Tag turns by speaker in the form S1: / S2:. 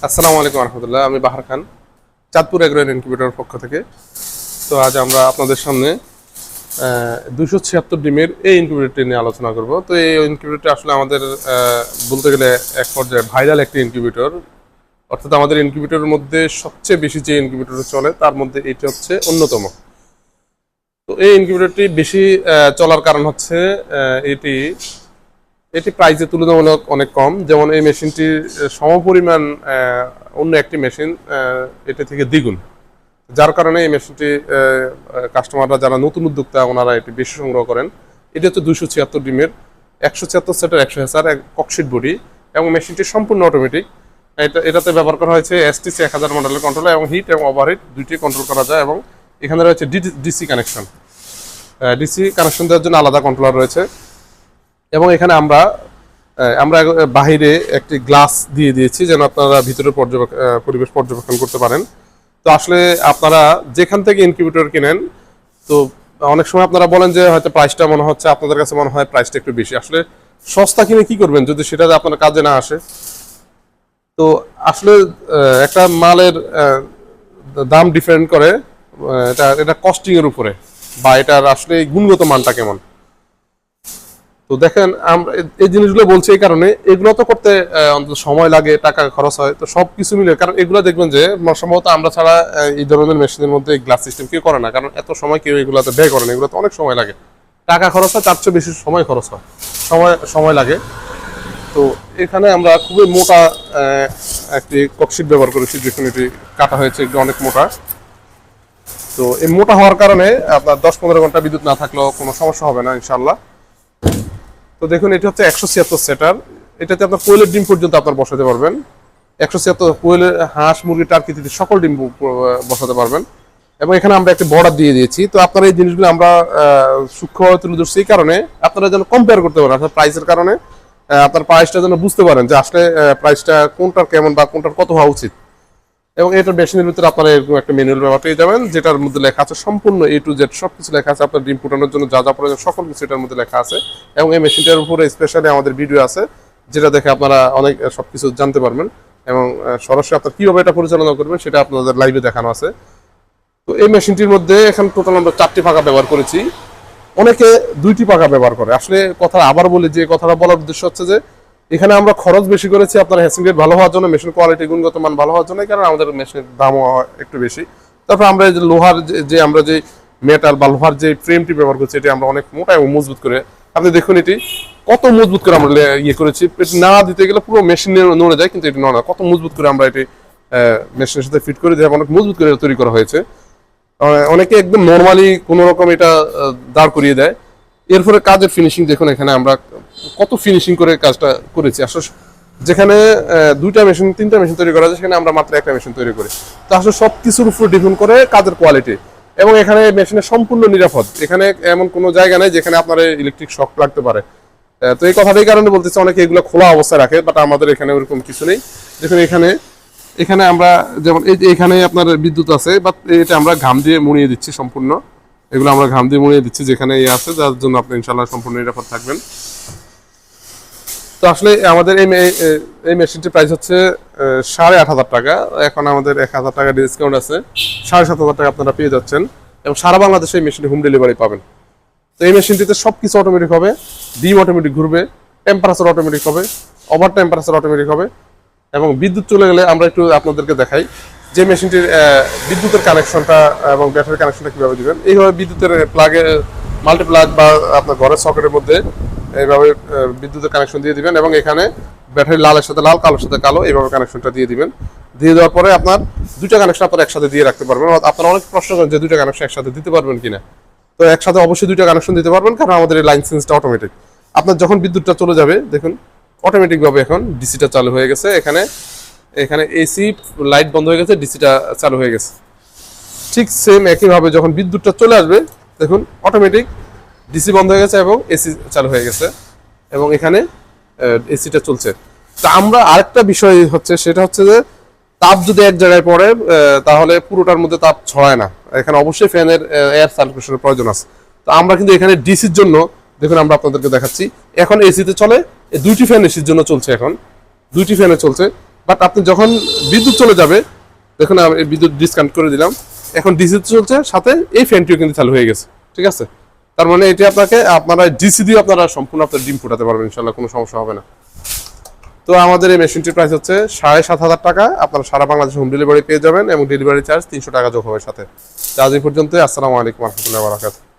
S1: আসসালামু আলাইকুম রহমতুল্লাহ। আমি বাহার খান, চাঁদপুর এগ্রো ইনকিউবেটরের পক্ষ থেকে। তো আজ আমরা আপনাদের সামনে 276 ডিমের এই ইনকিউবেটরটি নিয়ে আলোচনা করব। তো এই ইনকিউবেটরটি আসলে আমাদের বলতে গেলে এক পর্যায়ে ভাইরাল একটি ইনকিউবেটর, অর্থাৎ আমাদের ইনকিউবেটরের মধ্যে সবচেয়ে বেশি যে ইনকিউবেটর চলে তার মধ্যে এটি হচ্ছে অন্যতম। তো এই ইনকিউবেটরটি বেশি চলার কারণ হচ্ছে এটি এটি প্রাইসে তুলনামূলক অনেক কম। যেমন এই মেশিনটির সমপরিমাণ অন্য একটি মেশিন এটা থেকে দ্বিগুণ, যার কারণে এই মেশিনটি কাস্টমাররা যারা নতুন উদ্যোক্তা ওনারা এটি বেশি সংগ্রহ করেন। এটি হচ্ছে 276 ডিমের 176 সেটের 100 হেসার ককশিট বডি, এবং মেশিনটি সম্পূর্ণ অটোমেটিক। এটাতে ব্যবহার করা হয়েছে STC 1000 মডেলের কন্ট্রোলার, এবং হিট এবং ওভারহিট দুইটি কন্ট্রোল করা যায়। এবং এখানে রয়েছে ডিসি কানেকশন, ডিসি কানেকশন দেওয়ার জন্য আলাদা কন্ট্রোলার রয়েছে। এবং এখানে আমরা বাহিরে একটি গ্লাস দিয়ে দিয়েছি যেন আপনারা ভিতরে পরিবেশ পর্যবেক্ষণ করতে পারেন। তো আসলে আপনারা যেখান থেকে ইনকিউবেটর কিনেন, তো অনেক সময় আপনারা বলেন যে হয়তো প্রাইসটা মনে হচ্ছে আপনাদের কাছে মনে হয় প্রাইসটা একটু বেশি। আসলে সস্তা কিনে কি করবেন যদি সেটা আপনার কাজে না আসে? তো আসলে একটা মালের দাম ডিপেন্ড করে এটা কস্টিং এর উপরে, বা এটার আসলে গুণগত মানটা কেমন। তো দেখেন, আমরা এই জিনিসগুলো বলছি এই কারণে, এগুলো তো করতে অন্তত সময় লাগে, টাকা খরচ হয়, তো সব কিছু মিলে। কারণ এগুলো দেখবেন যে সম্ভবত আমরা ছাড়া এই ধরনের মেশিনের মধ্যে গ্লাস সিস্টেম কেউ করে না, কারণ এত সময় কেউ এগুলোতে ব্যয় করে না। এগুলোতে অনেক সময় লাগে, টাকা খরচ হয়, তার চেয়ে বেশি সময় খরচ হয়, সময় লাগে। তো এখানে আমরা খুবই মোটা একটি ককশিট ব্যবহার করেছি, যেখানে এটি কাটা হয়েছে একটু অনেক মোটা। তো এই মোটা হওয়ার কারণে আপনার 10-15 ঘন্টা বিদ্যুৎ না থাকলেও কোনো সমস্যা হবে না ইনশাল্লাহ। তো দেখুন, এটি হচ্ছে 176 সেটার। এটাতে আপনার কোয়েলের ডিম পর্যন্ত আপনার বসাতে পারবেন। 176 কোয়েলের হাঁস, মুরগি, টার্কি সকল ডিম বসাতে পারবেন। এবং এখানে আমরা একটা বর্ডার দিয়ে দিয়েছি। তো আপনারা এই জিনিসগুলো আমরা সূক্ষ্মভাবে তুলে ধরছি এই কারণে আপনারা যেন কম্পেয়ার করতে পারেন, অর্থাৎ প্রাইসের কারণে আপনার প্রাইসটা যেন বুঝতে পারেন যে আসলে প্রাইসটা কোনটার কেমন বা কোনটার কত হওয়া উচিত। এবং এটার মেশিনের ভিতরে আপনারা এরকম একটা ম্যানুয়াল ব্যবহার পেয়ে যাবেন, যেটার মধ্যে লেখা আছে সম্পূর্ণ A to Z সবকিছু লেখা আছে। আপনার ডিম ফুটানোর জন্য যা যা প্রয়োজন সকল কিছু এটার মধ্যে লেখা আছে। এবং এই মেশিনটার উপরে স্পেশালি আমাদের ভিডিও আছে, যেটা দেখে আপনারা অনেক সবকিছু জানতে পারবেন। এবং সরাসরি আপনার কীভাবে এটা পরিচালনা করবেন সেটা আপনাদের লাইভে দেখানো আছে। তো এই মেশিনটির মধ্যে এখন টোটাল আমরা 4টি পাখা ব্যবহার করেছি। অনেকে 2টি পাখা ব্যবহার করে। আসলে কথা আবার বলি, যে কথাটা বলার উদ্দেশ্য হচ্ছে যে এখানে আমরা খরচ বেশি করেছি আপনার হ্যাসিং রেট ভালো হওয়ার জন্য, মেশিন কোয়ালিটি গুণগত মান ভালো হওয়ার জন্য, কারণ আমাদের মেশিনের দামও একটু বেশি। তারপর আমরা যে লোহার আমরা যে মেটাল বা লোহার যে ফ্রেমটি ব্যবহার করছি, এটি আমরা অনেক মোটা এবং মজবুত করে, আপনি দেখুন এটি কত মজবুত করে আমরা ইয়ে করেছি। না দিতে গেলে পুরো মেশিন নড়ে যায়, কিন্তু এটি নড়ে না। কত মজবুত করে আমরা এটি মেশিনের সাথে ফিট করে দিয়ে অনেক মজবুত করে তৈরি করা হয়েছে। অনেকে একদম নর্মালি কোনো রকম এটা দাঁড় করিয়ে দেয়। এরপরে কাজের ফিনিশিং দেখুন, এখানে আমরা কত ফিনিশিং করে কাজটা করেছি। আসলে যেখানে 2টা মেশিন 3টা মেশিন তৈরি করা যায়, সেখানে আমরা মাত্র একটা মেশিন তৈরি করি। তো আসলে সব কিছুর উপর ডিপেন্ড করে কাজের কোয়ালিটি। এবং এখানে মেশিনের সম্পূর্ণ নিরাপদ, এখানে এমন কোনো জায়গা নেই যেখানে আপনার ইলেকট্রিক শক লাগতে পারে। তো এই কথাটাই কারণে বলতেছে, অনেকে এগুলো খোলা অবস্থায় রাখে, বাট আমাদের এখানে ওরকম কিছু নেই। দেখুন এখানে আমরা যেমন এখানে আপনার বিদ্যুৎ আছে, বাট এটা আমরা ঘাম দিয়ে মুড়িয়ে দিচ্ছি সম্পূর্ণ। এগুলো আমরা ঘাম দিয়ে মুড়িয়ে দিচ্ছি যেখানে আছে, যার জন্য আপনি ইনশাল্লাহ সম্পূর্ণ নিরাপদ থাকবেন। তো আসলে আমাদের এই মেশিনটির প্রাইস হচ্ছে 8,500 টাকা। এখন আমাদের 1,000 টাকা ডিসকাউন্ট আছে, 7,500 টাকা আপনারা পেয়ে যাচ্ছেন। এবং সারা বাংলাদেশে এই মেশিনটি হোম ডেলিভারি পাবেন। তো এই মেশিনটিতে সব কিছু অটোমেটিক হবে, ডিম অটোমেটিক ঘুরবে, টেম্পারেচার অটোমেটিক হবে, ওভার টেম্পারেচার অটোমেটিক হবে। এবং বিদ্যুৎ চলে গেলে আমরা একটু আপনাদেরকে দেখাই যে মেশিনটির বিদ্যুতের কানেকশনটা এবং ব্যাটারি কানেকশনটা কীভাবে দেবেন। এইভাবে বিদ্যুতের মাল্টি প্লাগ বা আপনার ঘরের সকেটের মধ্যে এইভাবে বিদ্যুতের কানেকশন দিয়ে দিবেন, এবং এখানে ব্যাটারি লালের সাথে লাল, কালোর সাথে কালো, এইভাবে কানেকশনটা দিয়ে দিবেন। দিয়ে দেওয়ার পরে আপনার 2টা কানেকশন আপনারা একসাথে দিয়ে রাখতে পারবেন। আপনারা অনেক প্রশ্ন করেন যে 2টা কানেকশন একসাথে দিতে পারবেন কিনা। তো একসাথে অবশ্যই 2টা কানেকশন দিতে পারবেন, কারণ আমাদের এই লাইন সেন্সটা অটোমেটিক। আপনার যখন বিদ্যুৎটা চলে যাবে, দেখুন অটোমেটিকভাবে এখন ডিসিটা চালু হয়ে গেছে। এখানে এসি লাইট বন্ধ হয়ে গেছে, ডিসিটা চালু হয়ে গেছে। ঠিক সেম একইভাবে যখন বিদ্যুৎটা চলে আসবে, দেখুন অটোমেটিক ডিসি বন্ধ হয়ে গেছে এবং এসি চালু হয়ে গেছে, এবং এখানে এসিটা চলছে। তা আমরা আরেকটা বিষয় হচ্ছে, সেটা হচ্ছে যে তাপ যদি এক জায়গায় পড়ে তাহলে পুরোটার মধ্যে তাপ ছড়ায় না। এখানে অবশ্যই ফ্যানের এয়ার সার্কুলেশনের প্রয়োজন আছে। তো আমরা কিন্তু এখানে ডিসির জন্য দেখুন আমরা আপনাদেরকে দেখাচ্ছি, এখন এসিতে চলে, 2টি ফ্যান এসির জন্য চলছে, এখন 2টি ফ্যানে চলছে। বাট আপনি যখন বিদ্যুৎ চলে যাবে, দেখুন আমি বিদ্যুৎ ডিসকানেক্ট করে দিলাম, এখন ডিসি চলছে, সাথে এই ফ্যানটিও কিন্তু চালু হয়ে গেছে। ঠিক আছে, তার মানে এটি আপনারা ডিসি দিয়ে আপনারা সম্পূর্ণ আপনার ডিম ফুটাতে পারবেন ইনশাল্লাহ, কোনো সমস্যা হবে না। তো আমাদের এই মেশিনটির প্রাইস হচ্ছে 7,500 টাকা। আপনারা সারা বাংলাদেশে হোম ডেলিভারি পেয়ে যাবেন এবং ডেলিভারি চার্জ 300 টাকা যোগ হবে সাথে। আজ এই পর্যন্তই। আসসালামু আলাইকুম ওয়া রাহমাতুল্লাহি ওয়া বারাকাতুহু।